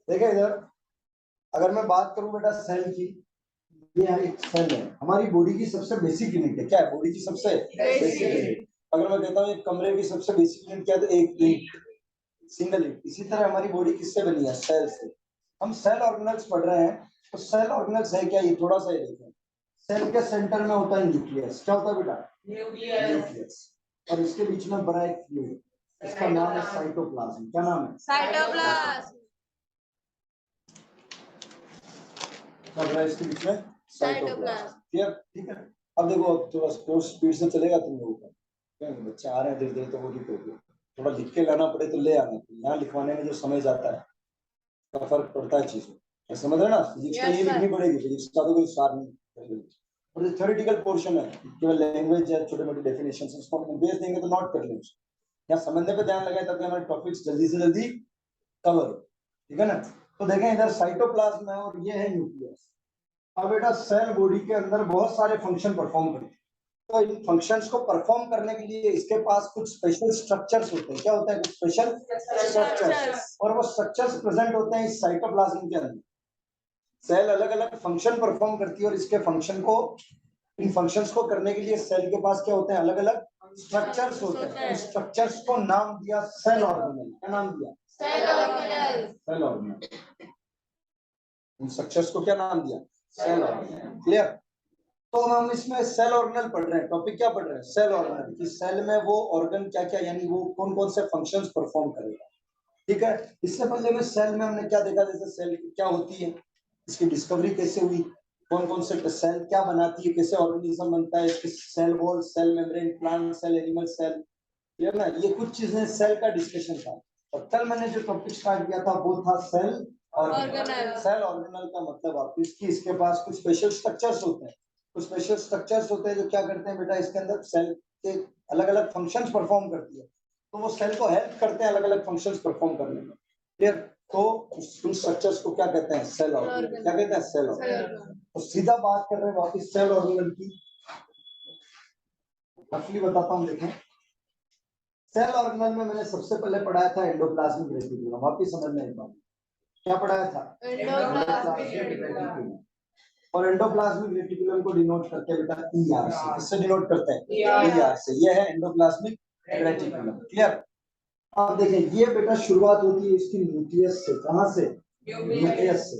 देखिए इधर, अगर मैं बात करूं बेटा सेल की, ये एक सेल है, हमारी बॉडी की सबसे बेसिक यूनिट है। क्या है बॉडी की सबसे बेसिक यूनिट? अगर मैं कहता हूँ एक कमरे की सबसे बेसिक यूनिट क्या है, तो एक ईंट, सिंगल ईंट। इसी तरह हमारी बॉडी किससे बनी है? सेल से। हम सेल ऑर्गेनल्स पढ़ रहे हैं, तो सेल ऑर्गेनल्स है क्या, ये थोड़ा सा ये देखें। सेल के सेंटर में होता है न्यूक्लियस। क्या होता है बेटा? न्यूक्लियस। और इसके बीच में बड़ा एक फ्लूइड, इसका नाम है साइटोप्लाज्म। क्या नाम है? साइटोप्लाज्म। इसके बीच में साइटोप्लाज्म। क्लियर? ठीक है। अब देखो, अब थोड़ा स्पीड से चलेगा तुम लोगों का, क्या बच्चे आ रहे हैं धीरे धीरे, तो वो लिखोगे, थोड़ा लिख के लाना पड़े तो ले आना। यहाँ लिखवाने में जो समय जाता है, का फर्क पड़ता है चीजों में, समझ रहे ना? फिजिक्स का ये लिखनी पड़ेगी, फिजिक्स का तो कोई सार नहीं। और थ्योरेटिकल पोर्शन है, केवल लैंग्वेज या छोटे मोटे डेफिनेशन, उसको हम बेस देंगे तो नोट कर लेंगे। यहाँ समझने पे ध्यान लगाए तब हमारे टॉपिक्स जल्दी से जल्दी कवर हो। ठीक है ना? तो देखें इधर साइटोप्लाज्म है और ये है न्यूक्लियस। अब बेटा सेल बॉडी के अंदर बहुत सारे फंक्शन परफॉर्म करते हैं, तो इन फंक्शंस को परफॉर्म करने के लिए इसके पास कुछ स्पेशल स्ट्रक्चर्स होते हैं। क्या होता है? कुछ स्पेशल स्ट्रक्चर्स, और वो स्ट्रक्चर्स प्रेजेंट होते हैं इस साइटोप्लाज्म के अंदर। सेल अलग अलग फंक्शन परफॉर्म करती है, और इसके फंक्शन को, इन फंक्शंस को करने के लिए सेल के पास क्या होते हैं? अलग अलग स्ट्रक्चर्स होते हैं। उन स्ट्रक्चर्स को नाम दिया सेल ऑर्गेनल। क्या नाम दिया? Cell organelle. Cell organelle. उन स्ट्रक्चर्स को क्या नाम दिया? Cell organelle. क्लियर? तो हम इसमें सेल ऑर्गेनल पढ़ रहे हैं। टॉपिक क्या पढ़ रहे हैं? Cell organelle. कि सेल में वो ऑर्गन क्या क्या, यानी वो कौन कौन से फंक्शंस परफॉर्म करेगा। ठीक है। इससे पहले में सेल में हमने क्या देखा, जैसे सेल क्या होती है, इसकी डिस्कवरी कैसे हुई, कौन कौन से सेल क्या बनाती है, कैसे ऑर्गेनिज्म बनता है, इसके cell wall, cell membrane, plant cell, animal cell. Clear ना? ये कुछ चीजें सेल का डिस्कशन था। और कल मैंने जो टॉपिक स्टार्ट किया था वो था सेल ऑर्गेनल। सेल ऑर्गेनल का मतलब आप इसकी, इसके पास कुछ स्पेशल स्ट्रक्चर्स होते हैं। कुछ स्पेशल स्ट्रक्चर्स होते हैं जो क्या करते हैं बेटा, इसके अंदर सेल के अलग अलग फंक्शंस परफॉर्म करती है, तो वो सेल को हेल्प करते हैं अलग अलग फंक्शंस परफॉर्म करने में। क्लियर? तो उन स्ट्रक्चर्स को क्या कहते हैं? Cell organelle. क्या कहते हैं? Cell organelle. तो सीधा बात कर रहे हैं वापस सेल ऑर्गेनल की। रफली बताता हूँ, देखें। सेल ऑर्गेनल में मैंने सबसे पहले पढ़ाया था एंडोप्लाज्मिक रेटिकुलम। वापस समझना एक बार, क्या पढ़ाया था? Endoplasmic reticulum. और एंडोप्लाज्मिक रेटिकुलम को डिनोट करते हैं बेटा ईआर से। किससे डिनोट करते हैं? ईआर से। ये है एंडोप्लाज्मिक रेटिकुलम। क्लियर? अब देखिए, ये बेटा शुरुआत होती है इसकी न्यूक्लियस से। कहां से? न्यूक्लियस से।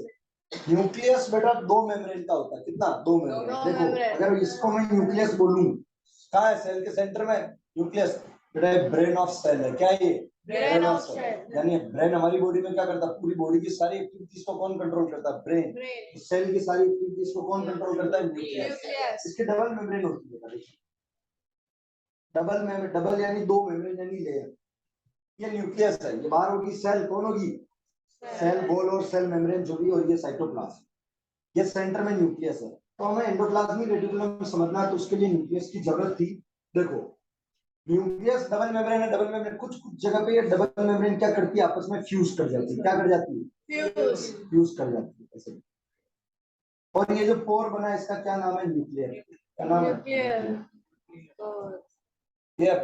न्यूक्लियस बेटा दो मेम्ब्रेन का होता है। कितना? दो मेम्ब्रेन। देखो, अगर इसको मैं न्यूक्लियस बोलूं, कहाँ है? सेल के सेंटर में न्यूक्लियस। बेटा ब्रेन ऑफ सेल है। क्या है ये? Brain of cell. यानी ब्रेन हमारी बॉडी में क्या करता है? पूरी बॉडी की सारी एक्टिविटीज को कौन कंट्रोल करता है? ब्रेन। सेल की सारी एक्टिविटीज को कौन कंट्रोल करता है? न्यूक्लियस। इसकी डबल मेम्ब्रेन होती है। डबल में, डबल यानी दो मेम्ब्रेन, यानी लेयर। ये न्यूक्लियस है, ये बाहर होगी सेल। कौन होगी? सेल वॉल और सेल मेम्ब्रेन जो भी, और ये साइटोप्लाज्म। ये सेंटर में न्यूक्लियस है। तो हमें एंडोप्लाज्मिक रेटिकुलम समझना है, तो उसके लिए न्यूक्लियस की जरूरत थी। देखो, न्यूक्लियस डबल मेम्ब्रेन है। डबल मेम्ब्रेन कुछ कुछ जगह पे ये डबल मेम्ब्रेन क्या करती है? आपस में फ्यूज कर जाती है। क्या कर जाती है? फ्यूज कर जाती है ऐसे। और ये जो पोर बना है, इसका क्या नाम है? न्यूक्लियर। क्या नाम है? ये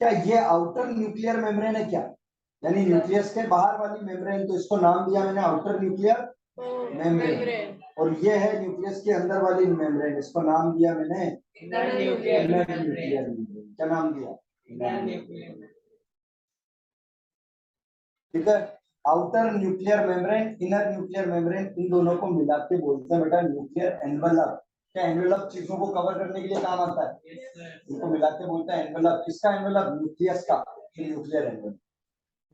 क्या ये आउटर न्यूक्लियर मेम्ब्रेन है क्या? यानी न्यूक्लियस के बाहर वाली मेम्ब्रेन, तो इसको नाम दिया मैंने आउटर न्यूक्लियर मेम्ब्रेन। और ये है न्यूक्लियस के अंदर वाली मेम्ब्रेन, इसको नाम दिया मैंने इनर न्यूक्लियर मेम्ब्रेन। क्या नाम दिया? ठीक है। Outer nuclear membrane, inner nuclear membrane, इन दोनों को मिला के बोलते हैं बेटा न्यूक्लियर एनवेलप। क्या एनवेलप चीजों को कवर करने के लिए काम आता है? इनको मिला के बोलते हैं एनवेलप। किसका एनवेलप? न्यूक्लियस का। Nuclear envelope.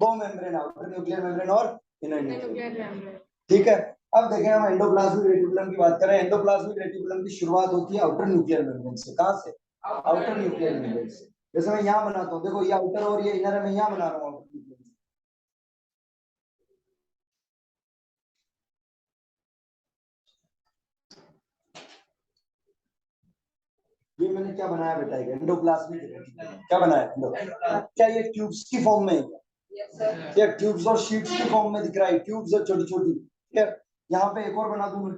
दो मेम्ब्रेन, आउटर न्यूक्लियर मेम्ब्रेन और इनर न्यूक्लियर मेम्ब्रेन। ठीक है। अब देखें, हम एंडोप्लाज्मिक रेटिकुलम की बात करें। एंडोप्लाज्मिक रेटिकुलम की शुरुआत होती है आउटर न्यूक्लियर मेम्ब्रेन से। कहां से? आउटर न्यूक्लियर मेम्ब्रेन से। जैसे मैं यहाँ बनाता हूँ, देखो ये आउटर और ये इनर है, मैं यहाँ बना रहा हूँ। ये मैंने क्या बनाया बेटा? एक एंडोप्लाज्मिक रेटिकुलम। क्या बनाया? क्या ये ट्यूब्स की फॉर्म में है? क्या ट्यूब्स और शीट्स की फॉर्म में दिख रहा है? ट्यूब्स है छोटी छोटी। क्या यहाँ पे एक और बना दूं मैं?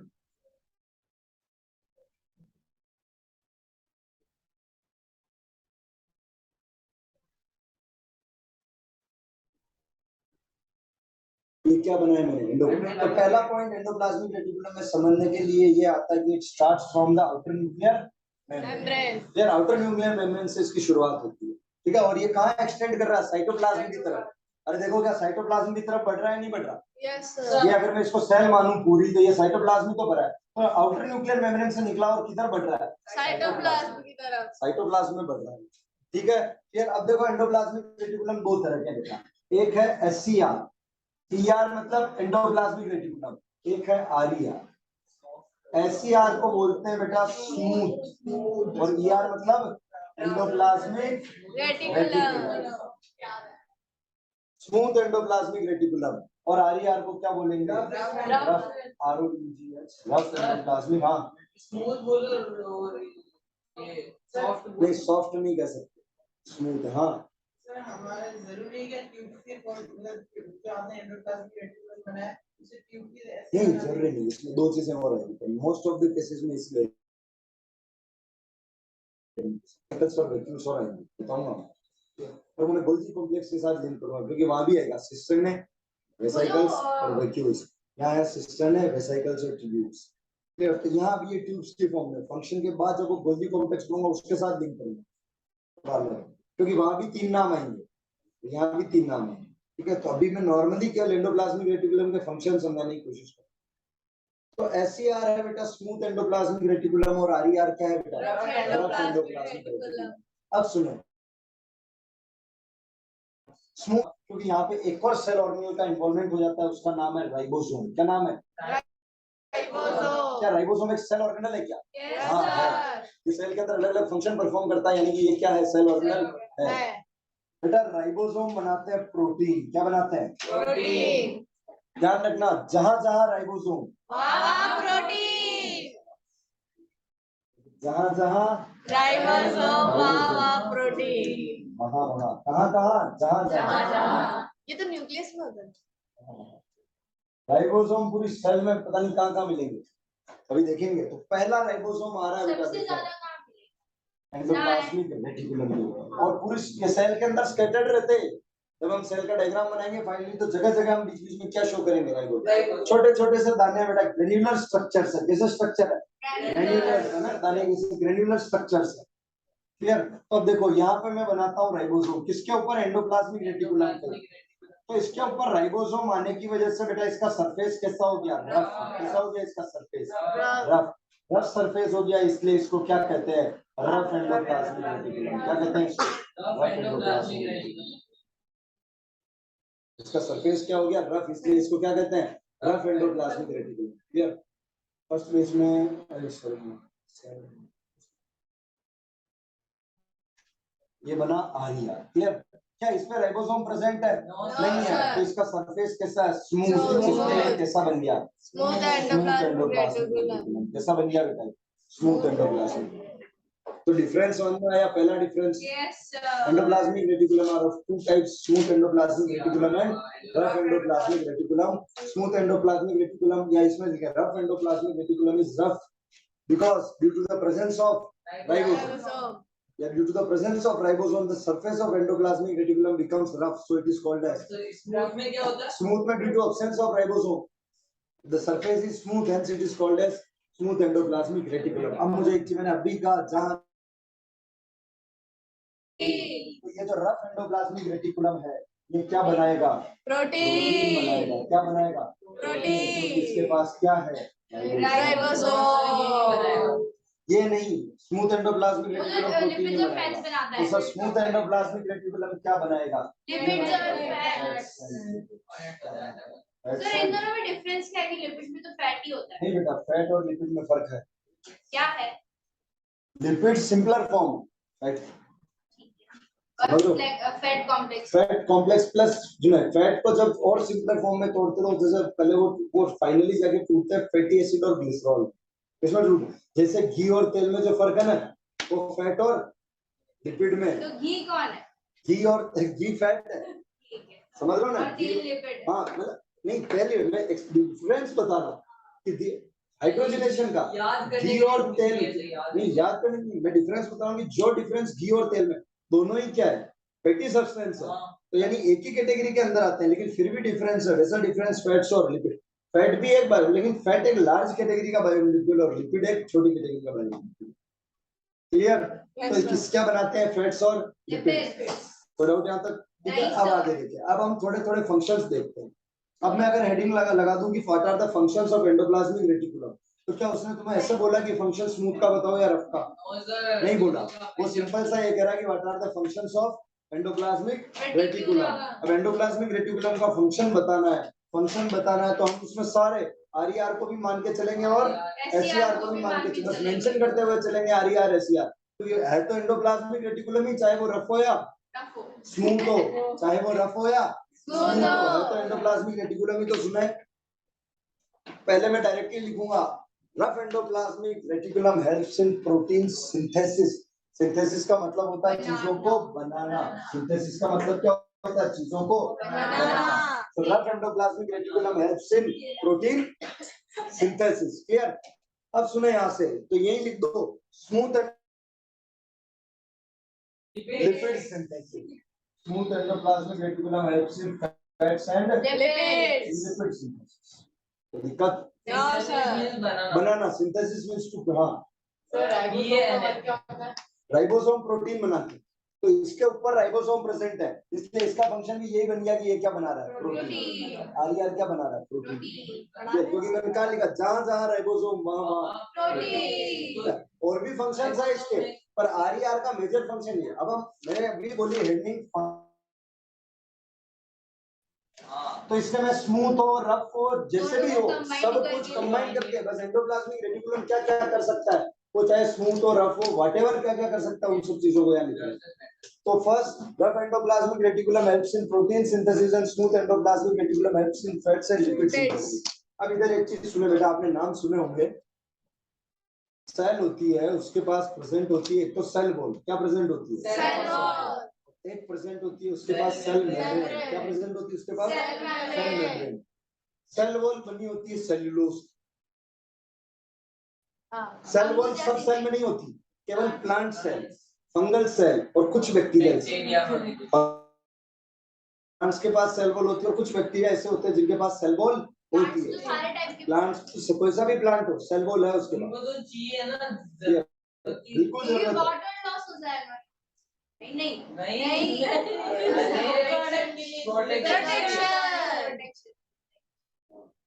ये क्या बनाया मैंने एंडोप्लाज्मिक। तो पहला पॉइंट एंडोप्लाज्मिक रेटिकुलम में समझने के लिए ये आता है कि it starts from the outer nuclear membrane. यार आउटर न्यूक्लियर मेम्ब्रेन से इसकी शुरुआत होती है, ठीक है। और ये कहाँ एक्सटेंड कर रहा है? साइटोप्लाज्म की तरफ। अरे देखो क्या साइटोप्लाज्म की तरफ बढ़ रहा है नहीं बढ़ रहा? Yes sir. ये अगर मैं इसको सेल मानूं पूरी तो ये साइटोप्लाज्म तो बढ़ रहा है, तो आउटर न्यूक्लियर मेम्ब्रेन से निकला और किधर बढ़ रहा है? साइटोप्लाज्म की तरफ। साइटोप्लाज्म में बढ़ रहा है, ठीक है। फिर अब देखो एंडोप्लाज्मिक रेटिकुलम दो तरह के हैं बेटा, एक है एससीआर, टीआर मतलब एंडोप्लाज्मिक रेटिकुलम, एक है आरईआर। एससीआर को बोलते हैं बेटा स्मूथ, और ईआर मतलब endoplasmic reticulum. Smooth endoplasmic reticulum. और आरईआर को क्या बोलेंगे? Rough, R O E G H, rough endoplasmic. हाँ स्मूथ बोलो, ये सॉफ्ट नहीं, सॉफ्ट नहीं कह सकते, स्मूथ। हाँ सर हमारे जरूरी है कि ट्यूब के मतलब जो आपने एंडोप्लाज्मिक रेटिकुलम बनाया उसे ट्यूब की नहीं, जरूरी नहीं, इसमें दो चीजें और हैं मोस्ट ऑफ द केसेस में, इसलिए और वैक्यूल्स और आएंगे बताऊंगा, और मैं गोल्गी कॉम्प्लेक्स के साथ लिंक करूंगा क्योंकि वहां भी आएगा सिस्टम में वेसिकल्स और वैक्यूल्स। यहाँ है सिस्टम है वेसिकल्स और ट्यूब्स, तो यहाँ भी ये ट्यूब्स के फॉर्म में फंक्शन के बाद जब वो गोल्गी कॉम्प्लेक्स करूंगा उसके साथ लिंक करूंगा, क्योंकि वहां भी तीन नाम आएंगे, यहाँ भी तीन नाम है, ठीक है। तो अभी मैं नॉर्मली क्या एंडोप्लाज्मिक रेटिकुलम के फंक्शन समझाने की कोशिश करूँ। तो एससीआर है बेटा स्मूथ एंडोप्लाज्मिक रेटिकुलम, और आरईआर क्या है बेटा? Rough endoplasmic reticulum. अब सुनो, स्मूथ क्योंकि यहाँ पे एक और सेल ऑर्गेनेल का इन्वॉल्वमेंट हो जाता है, उसका नाम है राइबोसोम। क्या नाम है? राइबोसोम। क्या राइबोसोम एक सेल ऑर्गेनेल है क्या? यस हाँ है। सर। इस सेल के अंदर अलग अलग फंक्शन परफॉर्म करता है, यानी कि ये क्या है? सेल ऑर्गेनेल है। बेटा राइबोसोम बनाते हैं प्रोटीन। क्या बनाते हैं? प्रोटीन। ध्यान रखना, जहां जहां राइबोसोम, वहाँ प्रोटीन। जहां जहां राइबोसोम, वहाँ प्रोटीन। वहां वहां, कहां कहां, जहां जहाँ जहां। जहाँ। ये तो न्यूक्लियस में होता है। राइबोसोम पूरी सेल में पता नहीं कहां कहां मिलेंगे, अभी देखेंगे। तो पहला राइबोसोम आ रहा है बेटा, सबसे ज्यादा कहाँ मिलेगा? एंडोप्लाज्मिक रेटिकुलम में, और पूरी सेल के अंदर स्कैटर्ड रहते हैं। जब हम सेल का डायग्राम बनाएंगे फाइनली, तो जगह जगह हम बीच बीच में क्या शो करेंगे? राइबोसोम। छोटे छोटे से दाने बेटा, ग्रेन्युलर स्ट्रक्चर है। कैसे स्ट्रक्चर है? ग्रेन्युलर है ना, दाने के ग्रेन्युलर स्ट्रक्चर है। क्लियर? तो अब देखो यहाँ पे मैं बनाता हूँ राइबोसोम, किसके ऊपर? एंडोप्लाज्मिक रेटिकुलम पे। तो इसके ऊपर राइबोसोम आने की वजह से बेटा इसका सरफेस कैसा हो गया? रफ। कैसा हो गया इसका सरफेस? रफ। रफ सरफेस हो गया, इसलिए इसको क्या कहते हैं? Rough endoplasmic reticulum. क्या कहते हैं इसको? Rough endoplasmic reticulum. इसका सरफेस क्या हो गया? रफ, इसलिए इसको क्या कहते हैं? Rough endoplasmic reticulum. Clear? First page में ये बना आरिया। क्लियर? क्या इसमें राइबोसोम प्रेजेंट है? नहीं है। तो इसका सरफेस कैसा है? स्मूथ। इसलिए कैसा बन गया? Smooth endoplasmic reticulum. कैसा बन गया बेटा? Smooth endoplasmic. तो डिफरेंस समझ में आया? पहला difference, yes sir. Endoplasmic reticulum are of two types, smooth endoplasmic reticulum and rough endoplasmic reticulum. Smooth endoplasmic reticulum, या इसमें लिखा है rough endoplasmic reticulum is rough because due to the presence of ribosome. Ribosome. Yeah, due to the presence of ribosome, the surface of endoplasmic reticulum becomes rough, so it is called as तो smooth में क्या होता है? smooth. में due to absence of ribosome, the surface is smooth, hence it is called as smooth endoplasmic reticulum. अब मुझे एक चीज मैंने अभी कहा, जहां ये जो रफ एंडोप्लाज्मिक रेटिकुलम है, ये क्या बनाएगा? प्रोटीन बनाएगा। क्या बनाएगा? प्रोटीन। इसके पास क्या है? राइबोसोम। ये नहीं, smooth endoplasmic reticulum protein lipids नहीं और फैट्स बनाएगा। बनाता है। तो सर स्मूथ एंडोप्लाज्मिक रेटिकुलम क्या बनाएगा? लिपिड्स और फैट्स। सर इन दोनों में डिफरेंस क्या है कि लिपिड्स में तो फैट ही होता है? नहीं बेटा, फैट और लिपिड में फर्क है। क्या है? Lipid simpler form, right? और fat complex. Fat complex plus जो है, फैट को जब और सिंपलर फॉर्म में तोड़ते रहो, जैसे पहले वो फाइनली जाके टूटते हैं फैटी एसिड और ग्लिसरॉल। इसमें जैसे घी और तेल में जो फर्क है ना, वो फैट और लिपिड में। तो घी कौन है? घी फैट है, ठीक है। समझ रहे हो ना? और तेल लिपिड। हाँ मतलब नहीं, पहले मैं डिफरेंस बता रहा हूँ कि हाइड्रोजनेशन का घी और तेल नहीं, याद करने की मैं डिफरेंस बता रहा हूँ कि जो डिफरेंस घी और तेल में, दोनों ही क्या है? फैटी सब्सटेंस है। तो यानी एक ही कैटेगरी के अंदर आते हैं, लेकिन फिर भी डिफरेंस है। वैसा डिफरेंस फैट्स और लिपिड, फैट भी एक बायो, लेकिन फैट एक लार्ज कैटेगरी का बायोमोलिक्यूल और लिपिड एक छोटी कैटेगरी का बायोमोलिक्यूल। क्लियर? तो किस क्या बनाते हैं फैट्स और लिपिड? तो डाउट यहाँ तक ठीक है? अब आगे देखिए, अब हम थोड़े थोड़े फंक्शंस देखते हैं। अब मैं अगर हेडिंग लगा दूं कि what are the functions of endoplasmic reticulum, तो क्या उसने तुम्हें ऐसे बोला कि फंक्शन स्मूथ का बताओ या रफ का? नहीं बोला। वो सिंपल सा ये कह रहा है कि what are the functions of endoplasmic reticulum. अब एंडोप्लाज्मिक रेटिकुलम का फंक्शन बताना है, तो हम उसमें सारे आर को भी मान के चलेंगे और एसईआर को भी मान के चलेंगे, बस मेंशन करते हुए चलेंगे आर एसईआर। तो ये है तो एंडोप्लाज्मिक रेटिकुलम ही, चाहे वो रफ हो या स्मूथ हो, चाहे वो रफ हो या स्मूथ हो, है तो एंडोप्लाज्मिक रेटिकुलम ही। तो सुने, पहले मैं डायरेक्टली लिखूंगा rough endoplasmic reticulum helps in protein synthesis. Synthesis का मतलब होता है चीजों को बनाना। सिंथेसिस का मतलब क्या होता है? चीजों को बनाना। तो rough endoplasmic reticulum helps in protein synthesis. Clear? अब सुने यहां से, तो यही लिख दो smooth lipid synthesis. Smooth endoplasmic reticulum helps in fats and lipid synthesis. तो दिक्कत बनाना, सिंथेसिस मींस टू, हाँ राइबोसोम प्रोटीन बनाते हैं। तो इसके ऊपर राइबोसोम प्रेजेंट है, इसलिए इसका फंक्शन भी यही बन गया कि ये क्या बना रहा है? प्रोटीन। आर क्या बना रहा है? प्रोटीन। क्योंकि मैंने कहा लिखा जहां जहां राइबोसोम वहां प्रोटीन। और भी फंक्शंस है इसके, पर आर का मेजर फंक्शन है। अब हम, मैंने अभी बोली हेडिंग, तो इसमें मैं स्मूथ हो रफ हो जैसे भी हो सब कुछ कंबाइन करके बस एंडोप्लाज्मिक रेटिकुलम क्या क्या कर सकता है, वो चाहे स्मूथ हो रफ हो व्हाटएवर क्या क्या कर सकता है, उन सब चीजों को यहाँ लिखा है। तो first rough endoplasmic reticulum helps in protein synthesis and smooth endoplasmic reticulum helps in fats and lipid synthesis. अब इधर एक चीज सुने बेटा, आपने नाम सुने होंगे, सेल होती है उसके पास प्रेजेंट होती है, एक तो सेल वॉल, क्या प्रेजेंट होती है? Cell wall. एक प्रेजेंट होती है उसके पास सेल मेम्ब्रेन, क्या प्रेजेंट होती है उसके पास? Cell membrane. सेल वॉल बनी होती है सेल्यूलोज। सेल वॉल सब सेल में नहीं होती, केवल प्लांट सेल, फंगल सेल और कुछ बैक्टीरियल सेल। प्लांट्स के पास सेल वॉल होती है और कुछ बैक्टीरिया ऐसे होते हैं जिनके पास सेल वॉल होती है। प्लांट्स कोई सा भी प्लांट हो, सेल वॉल है उसके पास। बिल्कुल जरूरत है।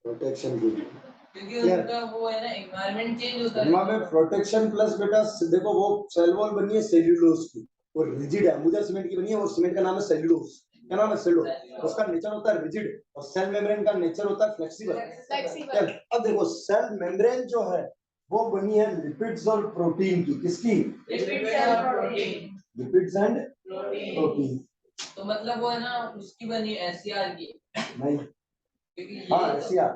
प्रोटेक्शन के लिए, क्योंकि उनका वो है ना एनवायरनमेंट चेंज होता है। एनवायरनमेंट प्रोटेक्शन प्लस बेटा देखो, वो सेल वॉल बनी है सेल्यूलोज की, वो रिजिड है, मुझे सीमेंट की बनी है, वो सीमेंट का नाम है सेल्यूलोज। क्या नाम है? सेल्यूलोज। उसका नेचर होता है रिजिड और सेल मेम्ब्रेन का नेचर होता है फ्लेक्सिबल। अब देखो सेल मेम्ब्रेन जो है वो बनी है लिपिड्स और प्रोटीन की। किसकी? Lipids and protein. तो मतलब वो है ना उसकी बनी एससीआर की नहीं, हाँ एससीआर।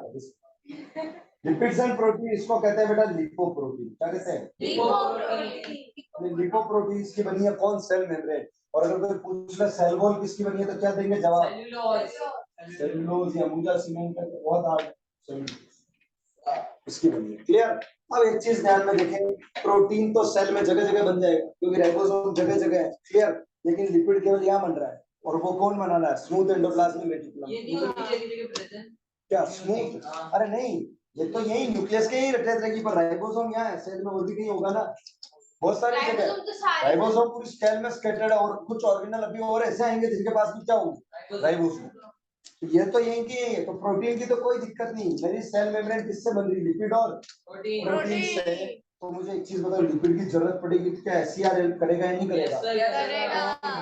लिपिड्स एंड प्रोटीन इसको कहते हैं बेटा लिपोप्रोटीन। क्या कहते हैं? लिपोप्रोटीन्स की बनी है कौन? Cell membrane. और अगर कोई पूछ ले सेल वॉल किसकी बनी है तो क्या देंगे जवाब? सेल्यूलोज या मुजा सीमेंट का, बहुत हार्ड इसकी बनी है। क्लियर? अब एक चीज ध्यान में देखें, प्रोटीन तो सेल में जगह जगह बन जाएगा क्योंकि राइबोसोम जगह जगह है। क्लियर? लेकिन लिपिड केवल यहाँ बन रहा है, और वो कौन बना रहा है? Smooth endoplasmic reticulum. क्या स्मूथ? अरे नहीं, ये तो यही न्यूक्लियस के ही रटे रहेगी, पर राइबोसोम यहाँ है, सेल में और भी कहीं होगा ना, बहुत सारी जगह। राइबोसोम पूरी सेल में स्कैटर्ड है, और कुछ ऑर्गेनल अभी और ऐसे आएंगे जिनके पास भी क्या होंगे? राइबोसोम। तो ये तो यही की है, तो प्रोटीन की तो कोई दिक्कत नहीं। मेरी सेल मेम्ब्रेन किससे बन रही? लिपिड और प्रोटीन से। तो मुझे एक चीज बताओ, लिपिड की जरूरत पड़ेगी तो क्या एससीआर हेल्प करेगा या नहीं करेगा?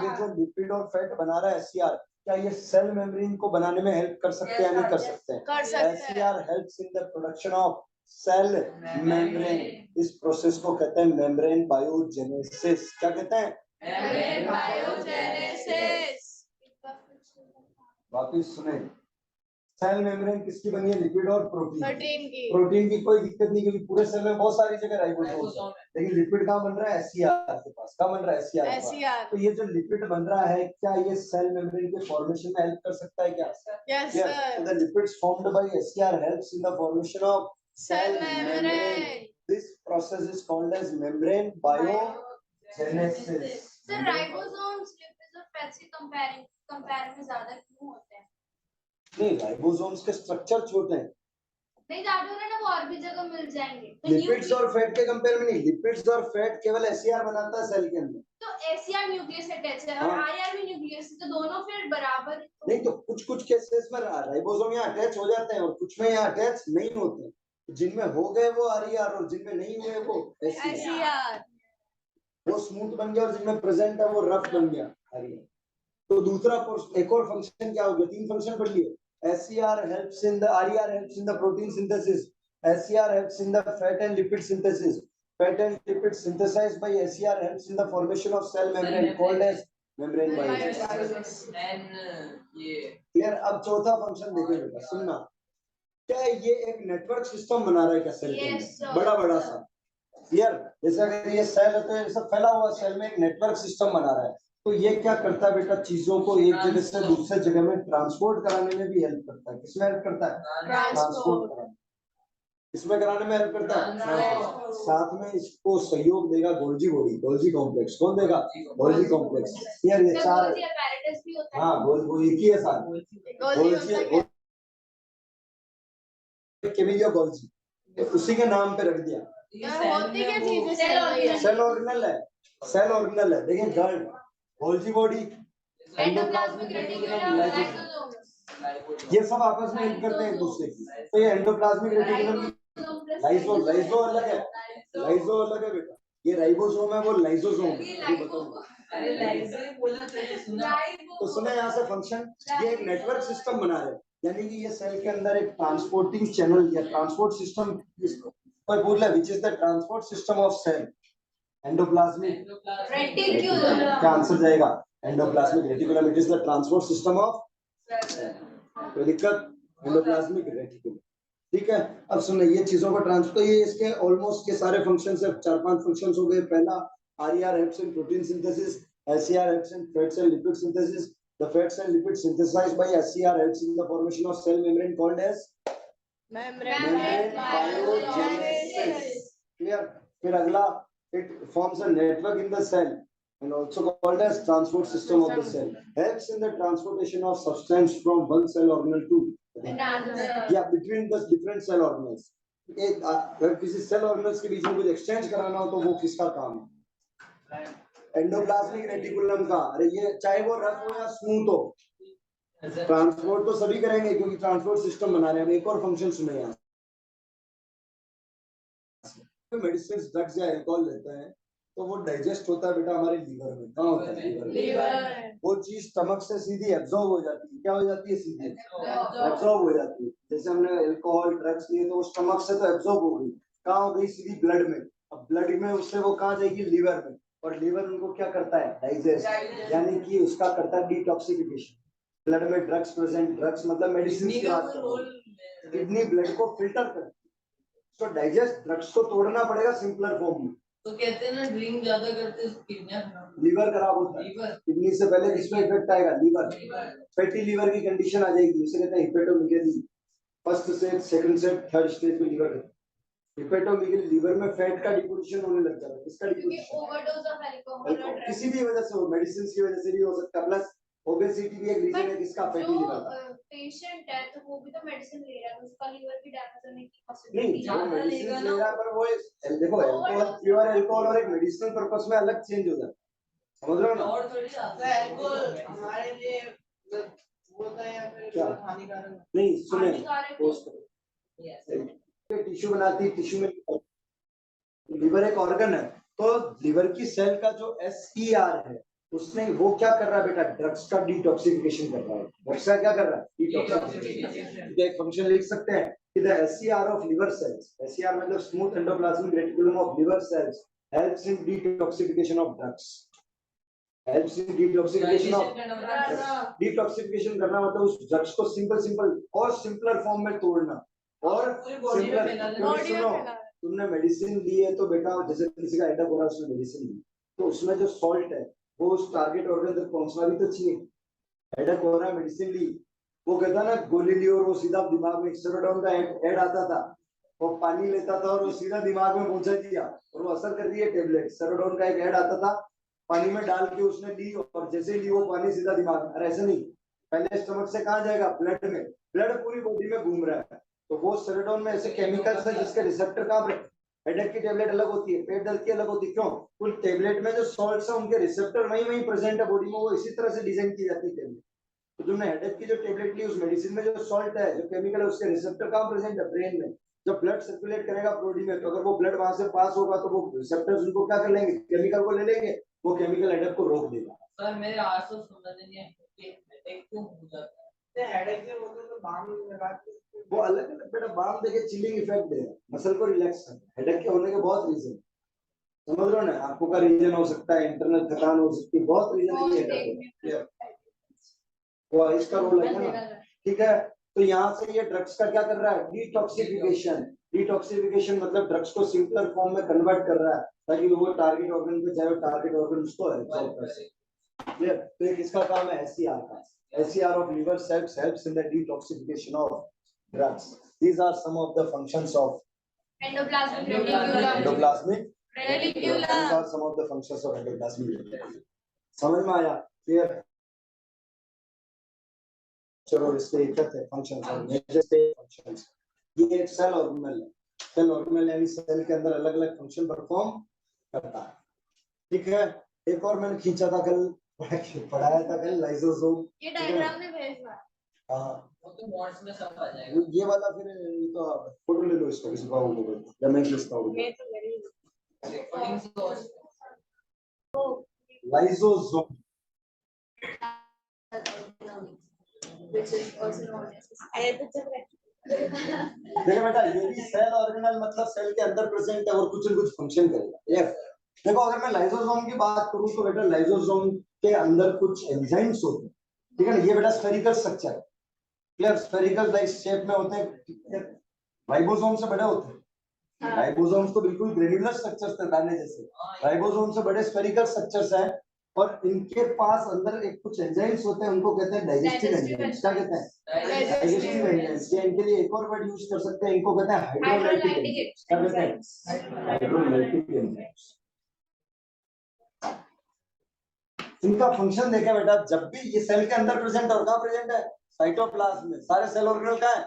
ये जो लिपिड और फैट बना रहा है एससीआर, क्या ये सेल मेम्ब्रेन को बनाने में हेल्प कर सकते हैं या नहीं कर सकते हैं? SER helps in the production of cell membrane. इस प्रोसेस को कहते हैं मेम्ब्रेन बायोजेनेसिस। क्या कहते हैं? Membrane biogenesis. वापिस सुने, सेल मेम्ब्रेन किसकी बनी है? लिपिड और प्रोटीन की। प्रोटीन की कोई दिक्कत नहीं क्योंकि पूरे सेल में बहुत सारी जगह राइबोसोम है, लेकिन लिपिड कहाँ बन रहा है? एससीआर के पास। कहाँ बन रहा है? एससीआर। तो ये जो लिपिड बन रहा है, क्या ये सेल मेम्ब्रेन के फॉर्मेशन में हेल्प कर सकता है क्या? Yes sir. The lipids formed by SER helps in the formation of cell membrane. This process is called as membrane biogenesis. Sir, ribosomes, lipids और fats की comparing कंपेयर में ज्यादा क्यों होते हैं? नहीं, राइबोसोम्स के स्ट्रक्चर छोटे हैं। नहीं ज्यादा हो रहा ना, वो और भी जगह मिल जाएंगे तो लिपिड्स और फैट के कंपेयर में नहीं, लिपिड्स और फैट केवल एसईआर बनाता है सेल के अंदर। तो एसईआर न्यूक्लियस अटैच है और हाँ। आईआर भी न्यूक्लियस है, तो दोनों फिर बराबर नहीं तो कुछ केसेस में राइबोसोम यहाँ अटैच हो जाते हैं और कुछ में यहाँ अटैच नहीं होते। जिनमें हो गए वो आरईआर और जिनमें नहीं हुए वो एसईआर। वो स्मूथ बन गया और जिनमें प्रेजेंट है वो रफ बन गया आरईआर। तो दूसरा एक और फंक्शन क्या हो गया, 3 फंक्शन पढ़ लिए। SCR helps in the RER helps in the protein synthesis. SCR helps in the fat and lipid synthesis. Fat and lipid synthesized by SCR helps in the formation of cell membrane called as membrane biology. Clear? अब चौथा function देखें बेटा, सुनना। क्या ये एक network system बना रहा है क्या सेल के अंदर? बड़ा सा। क्लियर? जैसे अगर ये सेल है तो ये सब फैला हुआ सेल में एक नेटवर्क सिस्टम बना रहा है। तो ये क्या करता है बेटा, चीजों को एक जगह से दूसरे जगह में ट्रांसपोर्ट कराने में भी हेल्प करता है। किसमें हेल्प करता है? ट्रांसपोर्ट कराने। इसमें कराने में हेल्प करता है। साथ में इसको सहयोग देगा गोल्जी बॉडी, गोल्जी कॉम्प्लेक्स। कौन देगा? Golgi complex. यार ये चार apparatus भी होता है। हाँ, गोल्जी एक ही है साथ। गोल्जी केविलियो गोल्जी, उसी के नाम पे रख दिया। होती क्या चीज है? सेल ऑर्गेनल है, सेल ऑर्गेनल है। देखिए गर्ड, Golgi body, endoplasmic reticulum, lysosome, ये सब आपस में हेल्प करते हैं एक दूसरे की। तो ये एंडोप्लाज्मिक रेटिकुलम, लाइसो अलग है, लाइसो अलग है बेटा। ये राइबोसोम है, वो लाइसोसोम है। ये बताओ। तो सुने यहाँ से फंक्शन, ये एक नेटवर्क सिस्टम बना रहे हैं, यानी कि ये सेल के अंदर एक ट्रांसपोर्टिंग चैनल या ट्रांसपोर्ट सिस्टम कोई बोल रहा है, which is the transport system of cell? Endoplasmic reticulum. क्या आंसर जाएगा? Endoplasmic reticulum, it is the transport system of. कोई दिक्कत? Endoplasmic reticulum. ठीक है। अब सुनिए, ये चीजों का ट्रांसफर, ये इसके ऑलमोस्ट के सारे फंक्शंस है। 4-5 फंक्शंस हो गए। पहला, RER helps in protein synthesis, SER helps in fats and lipid synthesis. The fats and lipid synthesized by SER helps in the formation of cell membrane called as membrane biogenesis. Clear? फिर अगला, it forms a network in the cell and also called as transport system of the cell. Helps in the transportation of substance from one cell organelle to between the different cell organelles. अगर किसी cell organelles के बीच में कुछ exchange कराना हो तो वो किसका काम है? एंडोप्लाज्मिक रेटिकुलम का। अरे ये चाहे वो रफ हो या स्मूथ हो, ट्रांसपोर्ट तो सभी करेंगे क्योंकि ट्रांसपोर्ट सिस्टम बना रहे हैं। हम एक और फंक्शन सुने यहाँ, मेडिसिन, ड्रग्स या अल्कोहल लेते हैं तो वो डाइजेस्ट होता है बेटा हमारे लीवर में। कहाँ होता है? लीवर। वो चीज स्टमक से सीधी एब्जॉर्ब हो जाती है। क्या हो जाती है? सीधी एब्जॉर्ब हो जाती है। जैसे हमने अल्कोहल, ड्रग्स लिए तो स्टमक से तो एब्जॉर्ब हो गई, कहाँ हो गई? सीधी ब्लड में। अब ब्लड में उससे वो कहाँ जाएगी? लीवर में। और लीवर उनको क्या करता है? डाइजेस्ट, यानी कि उसका करता है डिटॉक्सिफिकेशन। ब्लड में ड्रग्स प्रेजेंट, ड्रग्स मतलब मेडिसिन की बात कर रहा हूं। किडनी ब्लड को फिल्टर करती है, तो डाइजेस्ट ड्रग्स को तोड़ना पड़ेगा सिंपलर फॉर्म में। तो कहते हैं ना, ड्रिंक ज्यादा करते हैं लीवर खराब होता है। किडनी से पहले किसमें इफेक्ट आएगा? लीवर। फैटी लीवर की कंडीशन आ जाएगी, उसे कहते हैं hepatomegaly. First stage, second stage, third stage में लीवर। हिपेटोमेगाली, लीवर में फैट का डिपोजिशन होने लग जाता है। किसका डिपोजिशन? ओवरडोज ऑफ अल्कोहल, किसी भी वजह से हो, मेडिसिन की वजह से भी हो सकता है। प्लस ओबेसिटी भी एक रीजन है किसका? Fatty liver. पेशेंट है तो वो भी तो मेडिसिन ले रहा है, उसका लीवर भी डैमेज होने की पॉसिबिलिटी नहीं, जो मेडिसिन ले रहा है पर वो देखो, अल्कोहल, प्योर अल्कोहल और एक मेडिसिनल पर्पस में अलग चेंज हो जाता है। समझ रहे हो ना? और थोड़ी अल्कोहल हमारे लिए होता है या फिर हानिकारक? नहीं, सुने, पोस्ट करो। टिश्यू बनाती है, टिश्यू में लीवर एक ऑर्गन है, तो लीवर की सेल का जो एसईआर है उसमें वो क्या कर रहा है बेटा? ड्रग्स का डिटॉक्सिफिकेशन कर रहा है। ड्रग्स का क्या कर रहा है? डिटॉक्सिफिकेशन। तो एक फंक्शन लिख सकते हैं कि the SER of liver cells, SER मतलब smooth endoplasmic reticulum of liver cells, helps in detoxification of drugs. Helps in detoxification of, detoxification करना मतलब उस ड्रग्स को सिंपल और सिंपलर फॉर्म में तोड़ना। और सिंपलर, तुमने मेडिसिन ली है तो बेटा, जैसे किसी का हेडेक हो रहा है, उसने मेडिसिन ली तो उसमें जो सॉल्ट है वो उस टारगेट ऑर्गन तक पहुंचना भी तो चाहिए। हेडेक हो रहा है, मेडिसिन ली, वो कहता ना गोली ली और वो सीधा दिमाग में, सेरोटोनिन का ऐड आता था, वो पानी लेता था और वो सीधा दिमाग में पहुंचा दिया और वो असर कर दिया टेबलेट। सेरोटोनिन का एक ऐड आता था, पानी में डाल के उसने ली और जैसे ली वो पानी सीधा दिमाग में, अरे ऐसे नहीं, पहले स्टमक से कहाँ जाएगा, ब्लड में, ब्लड पूरी बॉडी में घूम रहा है। तो वो सेरोटोनिन में ऐसे केमिकल्स है जिसके रिसेप्टर कहाँ पर, हेडेक की टेबलेट अलग होती है, पेट दर्द की अलग होती है, क्यों, कुल टेबलेट में जो सॉल्ट्स है उनके रिसेप्टर वहीं वहीं प्रेजेंट है बॉडी में, वो इसी तरह से डिजाइन की जाती है टेबलेट। तो तुमने हेडेक की जो टेबलेट ली उस मेडिसिन में जो सॉल्ट है, जो केमिकल है, उसके रिसेप्टर कहाँ प्रेजेंट है, ब्रेन में। जब ब्लड सर्कुलेट करेगा बॉडी में, तो अगर वो ब्लड वहां से पास होगा तो वो रिसेप्टर्स उनको क्या कर लेंगे, केमिकल को ले लेंगे, वो केमिकल हेडेक को रोक देगा। सर मेरे आज तो समझ नहीं है कि हेडेक क्यों हो जाता है। हेडेक में होते तो बाम लगा के वो अलग अलग बेटा, बाम देके चिलिंग इफेक्ट देगा, मसल को रिलैक्स करता है। हेडेक के होने के बहुत रीजन समझ रहे हो ना, आंखों का रीजन हो सकता है, इंटरनल थकान हो सकती है, बहुत रीजन है हेडेक। वो इसका रोल है ना, ठीक है। तो यहाँ से ये ड्रग्स का क्या कर रहा है, डिटॉक्सिफिकेशन। डिटॉक्सिफिकेशन मतलब ड्रग्स को सिंपलर फॉर्म में कन्वर्ट कर रहा है ताकि वो टारगेट ऑर्गन पे जाए, टारगेट ऑर्गन उसको एब्जॉर्ब कर सके। क्लियर। तो ये किसका काम है, एससीआर का। SCR of liver cells helps in the detoxification of drugs. These are some of the functions of Endoplasmic reticulum. endoplasmic Reticulum. These are some of the functions of endoplasmic reticulum. समझ में आया, clear. चलो इसके effect है, functions और major functions. ये एक cell organelle है, सेल ऑर्गेनेल यानी सेल के अंदर अलग अलग फंक्शन परफॉर्म करता है, ठीक है। एक और मैंने खींचा था कल, पढ़ाया था कल, लाइसोसोम। ये डायग्राम में भेजना। हाँ वो तो नोट्स में सब आ जाएगा। ये वाला फिर ये तो फोटो ले लो इसको, किसी पाओ को या मैं खींचता हूँ। ये तो very recording lysosome which is also known as देखो बेटा, ये भी सेल ऑर्गेनल मतलब सेल के अंदर प्रेजेंट है और कुछ न कुछ फंक्शन करेगा। यस, देखो अगर मैं लाइसोसोम की बात करूं तो बेटा लाइसोसोम के अंदर कुछ एंजाइम्स होते हैं, ठीक है ना। ये बेटा स्फेरिकल स्ट्रक्चर है, क्लियर, स्फेरिकल लाइक शेप में होते हैं, राइबोसोम से बड़े होते हैं। राइबोसोम्स तो बिल्कुल ग्रेन्युलर स्ट्रक्चर्स थे दाने जैसे, राइबोसोम से बड़े स्फेरिकल स्ट्रक्चर्स हैं और इनके पास अंदर एक कुछ एंजाइम्स होते हैं, उनको कहते हैं डाइजेस्टिव एंजाइम्स। क्या कहते हैं, डाइजेस्टिव एंजाइम्स। ये इनके लिए एक और वर्ड यूज कर सकते हैं, इनको कहते हैं हाइड्रोलाइटिक एंजाइम्स। क्या कहते हैं, हाइड्रोलाइटिक एंजाइम्स। इनका फंक्शन देखा बेटा, जब भी ये सेल के अंदर प्रेजेंट है और कहाँ प्रेजेंट है, साइटोप्लाज्म में। सारे सेल ऑर्गेनल कहाँ है,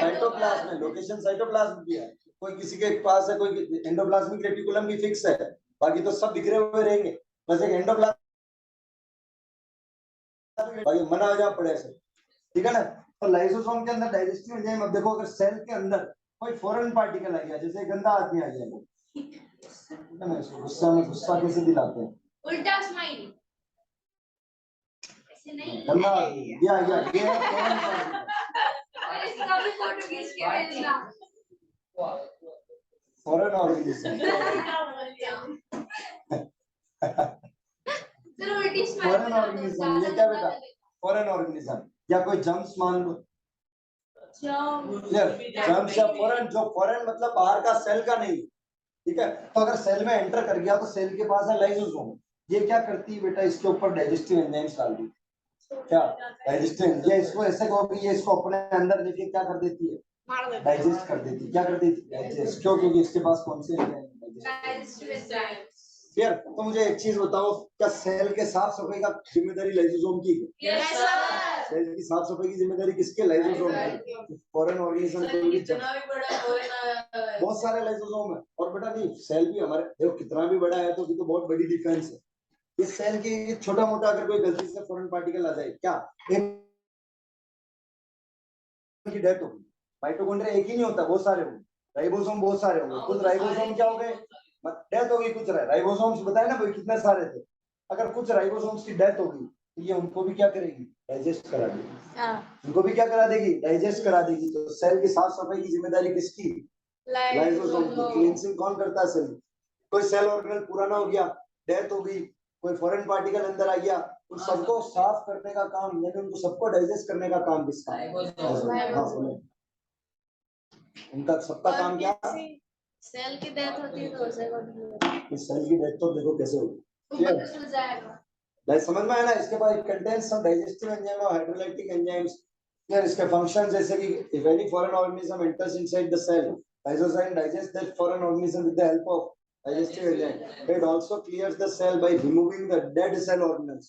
साइटोप्लाज्म में। लोकेशन साइटोप्लाज्म की है, कोई किसी के पास है, कोई एंडोप्लाज्मिक रेटिकुलम की फिक्स है, बाकी तो सब बिखरे हुए रहेंगे, बस एक एंडोप्लाज्म भाई मना हो जा पड़े से, ठीक है ना। तो लाइसोसोम के अंदर डाइजेस्टिव एंजाइम। अब देखो अगर सेल के अंदर कोई फॉरेन पार्टिकल आ गया, जैसे गंदा आदमी आ गया, ठीक है ना, गुस्सा में गुस्सा कैसे दिलाते हैं, उल्टा स्माइल ऐसे नहीं। गंदा आदमी या ये फॉरेन पार्टिकल, और इसका भी फोटो खींच के भेजना। फॉरेन ऑर्गेनिज्म, फिर उल्टी स्माइल। Foreign organism. ये क्या बेटा, फॉरेन ऑर्गेनिज्म या कोई जर्म्स मान लो, जर्म्स या फॉरेन। जो फॉरेन मतलब बाहर का, सेल का नहीं, ठीक है। तो अगर सेल में एंटर कर गया तो सेल के पास है लाइसोसोम। ये क्या करती है बेटा, इसके ऊपर डाइजेस्टिव एंजाइम्स डाल दी, क्या डाइजेस्टिव, ये इसको ऐसे कहोगे, ये इसको अपने अंदर लेके क्या कर देती है, डाइजेस्ट कर देती है। क्या कर देती है, डाइजेस्ट। क्यों, क्योंकि इसके पास कौन से डाइजेस्टिव एंजाइम। क्लियर। तो मुझे एक चीज बताओ, क्या सेल के साफ सफाई का जिम्मेदारी लाइसोसोम की है? Yes sir. सेल की साफ सफाई की जिम्मेदारी किसके, लाइसोसोम की। फॉरेन ऑर्गेनिज्म को भी कितना भी बड़ा फॉरेन बहुत सारे लाइसोसोम है। और बेटा नहीं, सेल भी हमारे देखो कितना भी बड़ा है तो भी तो बहुत बड़ी डिफरेंस है। इस सेल की छोटा मोटा अगर कोई गलती से फॉरेन पार्टिकल आ जाए, क्या एक की डेथ होगी। माइटोकॉन्ड्रिया एक ही नहीं होता, बहुत सारे होंगे, राइबोसोम बहुत सारे होंगे। कुछ राइबोसोम क्या हो गए, डेथ होगी, कुछ राइबोसोम्स बताए ना भाई कितने सारे थे। अगर कुछ राइबोसोम्स की डेथ होगी तो ये उनको भी क्या करेगी, डाइजेस्ट करा देगी। उनको भी क्या करा देगी, डाइजेस्ट करा देगी। तो सेल की साफ सफाई की जिम्मेदारी किसकी, लाइसोसोम की। क्लींसिंग कौन करता है, सेल। कोई सेल ऑर्गेनल पुराना हो गया, डेथ हो गई, कोई फॉरेन पार्टिकल अंदर आ गया, उन सबको साफ करने का काम, यानी उनको सबको डाइजेस्ट करने का काम किसका है, उनका सबका काम क्या। सेल की डेथ होती है तो इस सेल की डेथ तो देखो कैसे होगी, समझ में आया ना। इसके बाद कंटेन्स सम डाइजेस्टिव एंजाइम और हाइड्रोलाइटिक एंजाइम्स। यार इसके फंक्शन जैसे कि if any foreign organism enters inside the cell, lysozyme digest that foreign organism with the help of digestive enzyme. It also clears the cell by removing the dead cell organelles.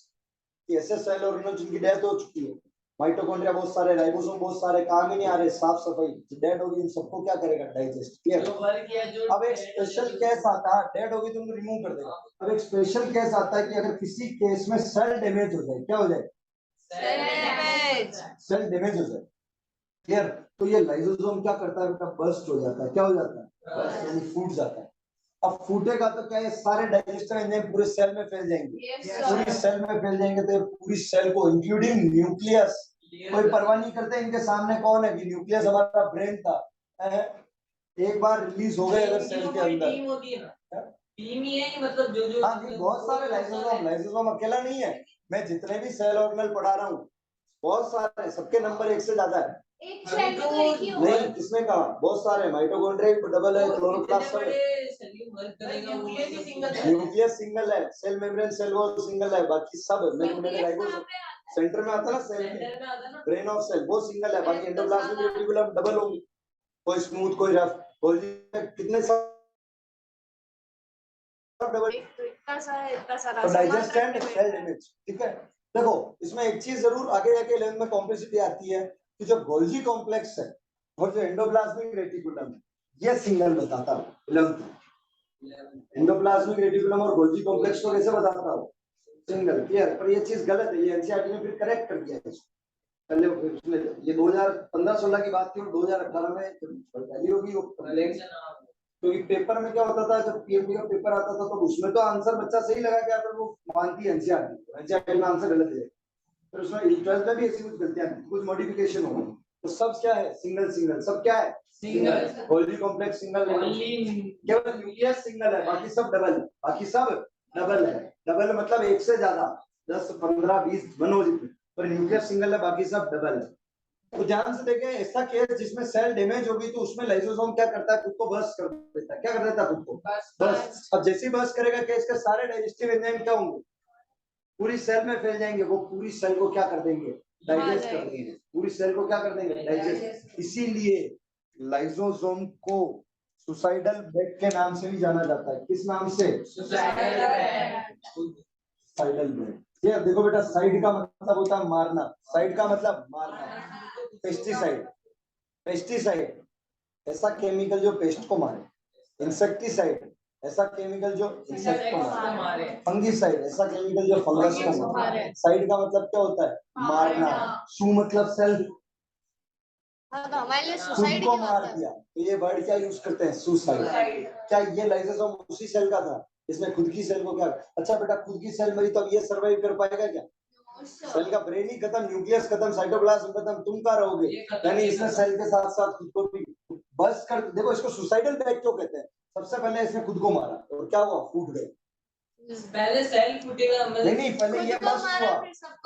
कि ऐसे cell organelles जिनकी death हो चुकी है, mitochondria बहुत सारे, ribosome बहुत सारे, काम ही नहीं आ रहे, साफ सफाई डेड होगी, इन सबको क्या करेगा? डाइजेस्ट। क्लियर? अब एक स्पेशल केस आता है, डेड होगी तो उनको रिमूव कर देगा। अब एक स्पेशल केस आता है कि अगर किसी केस में सेल डैमेज हो जाए, क्या हो जाए? सेल डैमेज हो जाए। क्लियर? तो ये लाइसोसोम क्या करता है बेटा? बर्स्ट हो जाता है। क्या हो जाता है? बर्स्ट, यानी फूट जाता है। अब फूटेगा तो क्या ये सारे डाइजेस्टिव एंजाइम पूरे सेल में फैल जाएंगे? पूरी सेल में फैल जाएंगे तो पूरी सेल को इंक्लूडिंग न्यूक्लियस, कोई परवाह नहीं करते इनके सामने कौन है कि न्यूक्लियस हमारा ब्रेन था, एक बार रिलीज हो गए अगर सेल के अंदर। टीम होती है ना, टीम ही है, मतलब जो हाँ जी, बहुत सारे लाइसोसोम अकेला नहीं है। मैं जितने भी सेल ऑर्गेनल पढ़ा रहा हूँ बहुत सारे, सबके नंबर एक से ज्यादा है। एक सेल में तो एक ही होगा। नहीं, किसने कहा? बहुत सारे, माइटोकॉन्ड्रिया डबल है, क्लोरोप्लास्ट है, न्यूक्लियस सिंगल है, cell membrane cell wall single है, बाकी सब मेरे राइबोसोम सेंटर में आता है ना, सेल ब्रेन ऑफ सेल वो सिंगल है, बाकी एंडोप्लाज्मिक रेटिकुलम डबल होंगे, कोई स्मूथ कोई रफ, कितने सब डबल। तो डाइजेस्ट एंड सेल डैमेज, ठीक है। देखो इसमें एक चीज जरूर आगे जाके 11 में कॉम्प्लेक्सिटी आती है कि जो गोल्जी कॉम्प्लेक्स है और जो एंडोप्लाज्मिक रेटिकुलम है, ये सिंगल बताता हूँ 11 एंडोप्लाज्मिक रेटिकुलम और गोल्जी कॉम्प्लेक्स को कैसे बताता हूँ? सिंगल। क्लियर? पर ये चीज गलत है, ये एनसीईआरटी ने फिर करेक्ट कर दिया है। पहले ये 2015-16 की बात थी और 2018 में पहली होगी वो, क्योंकि पेपर में क्या होता था, जब पीएमडी का पेपर आता था तो उसमें तो आंसर बच्चा सही लगा के आता, वो मानती है एनसीईआरटी में आंसर गलत है, फिर उसमें 12th में भी ऐसी कुछ गलतियां, कुछ मॉडिफिकेशन हो, तो सब क्या है? सिंगल सिंगल, सब क्या है? सिंगल। गोल्जी कॉम्प्लेक्स सिंगल है, केवल न्यूक्लियस सिंगल है, बाकी सब डबल, बाकी सब डबल है। डबल मतलब एक से ज्यादा, 10 15 20 बनो जितने, पर न्यूक्लियस सिंगल है, बाकी सब डबल है। तो ध्यान से देखें, ऐसा केस जिसमें सेल डैमेज होगी तो उसमें लाइसोसोम क्या करता है? खुद को बर्स्ट कर देता है। क्या कर देता है? खुद को बर्स्ट। अब जैसे ही बर्स्ट करेगा केस के सारे डाइजेस्टिव एंजाइम क्या होंगे? पूरी सेल में फैल जाएंगे, वो पूरी सेल को क्या कर देंगे? डाइजेस्ट कर देंगे। पूरी सेल को क्या कर देंगे? डाइजेस्ट। इसीलिए लाइसोसोम को सुसाइडल बेड के नाम से भी जाना जाता है। किस नाम से? Suicidal bed. ये देखो बेटा, साइड का मतलब होता है मारना, साइड का मतलब मारना। पेस्टिसाइड, पेस्टिसाइड ऐसा केमिकल जो पेस्ट को मारे। इंसेक्टिसाइड ऐसा केमिकल जो इंसेक्ट को मारे। फंगिसाइड ऐसा केमिकल जो फंगस को मारे। साइड का मतलब क्या होता है? मारना। सू मतलब सेल्फ, खुद को मार दिया, तो ये वर्ड क्या यूज करते हैं? सुसाइड। क्या ये लाइसोसोम उसी सेल का था? इसमें खुद की सेल को क्या? अच्छा बेटा, खुद की सेल मरी तो अब ये सर्वाइव कर पाएगा क्या? सेल का ब्रेन ही खत्म, न्यूक्लियस खत्म, साइटोप्लाज्म खत्म, तुम कहाँ रहोगे? यानी इसने सेल के साथ साथ खुद को भी बस कर। देखो इसको सुसाइडल डेथ क्यों कहते हैं? सबसे पहले इसने खुद को मारा और क्या हुआ? फूट गए। पहले सेल फूटेगा, नहीं, पहले ये बस हुआ,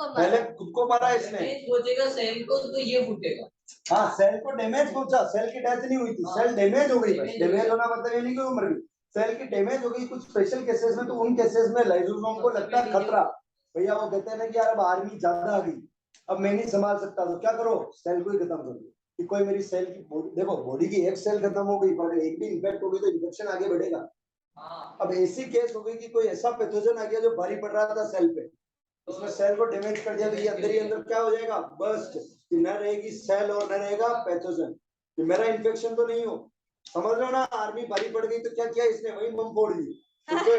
पहले खुद को मारा इसने, पहुंचेगा सेल को तो ये फूटेगा। हाँ, सेल को डैमेज पहुंचा, सेल की डेथ नहीं हुई थी, सेल डैमेज हो गई। बस डैमेज होना मतलब ये नहीं कि वो मर गई, सेल की डैमेज हो गई। कुछ स्पेशल केसेस में तो उन केसेस में लाइसोसोम को लगता है खतरा, भैया वो कहते हैं ना कि यार अब आर्मी ज्यादा आ गई, अब मैं नहीं संभाल सकता, तो क्या करो? सेल को ही खत्म कर दो। कि कोई मेरी सेल की बॉडी, देखो बॉडी की एक सेल खत्म हो गई, पर एक भी इन्फेक्ट हो गई तो इन्फेक्शन आगे बढ़ेगा। अब ऐसी केस हो गई कि कोई ऐसा पैथोजन आ गया जो भारी पड़ रहा था सेल पे, उसमें सेल को डैमेज कर दिया, तो ये अंदर ही अंदर क्या हो जाएगा? बर्स्ट। न रहेगी सेल और न रहेगा पैथोजन, कि मेरा इन्फेक्शन तो नहीं हो। समझ रहे हो ना? आर्मी भारी पड़ गई तो क्या किया इसने? वही बम फोड़ दी, तो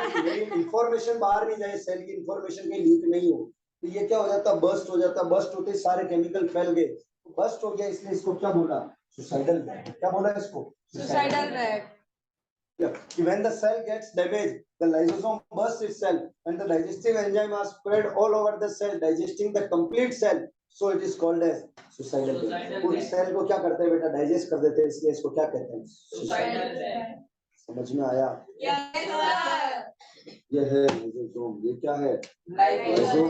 इंफॉर्मेशन बाहर नहीं जाए, सेल की इंफॉर्मेशन कहीं लीक नहीं हो, तो ये क्या हो जाता? बर्स्ट हो जाता। बर्स्ट होते सारे केमिकल फैल गए, बर्स्ट हो गया, इसलिए इसको क्या बोला? Suicidal death. क्या बोला इसको? Suicidal death. When the cell gets damaged, the lysosome bursts itself and the digestive enzyme are spread all over the cell, digesting the complete cell. So it is called as suicidal death. पूरी cell को क्या करते हैं बेटा? Digest कर देते हैं, इसलिए इसको क्या कहते हैं? Suicidal death. समझ में आया? ये है लाइसोसोम। ये क्या है? लाइसोसोम।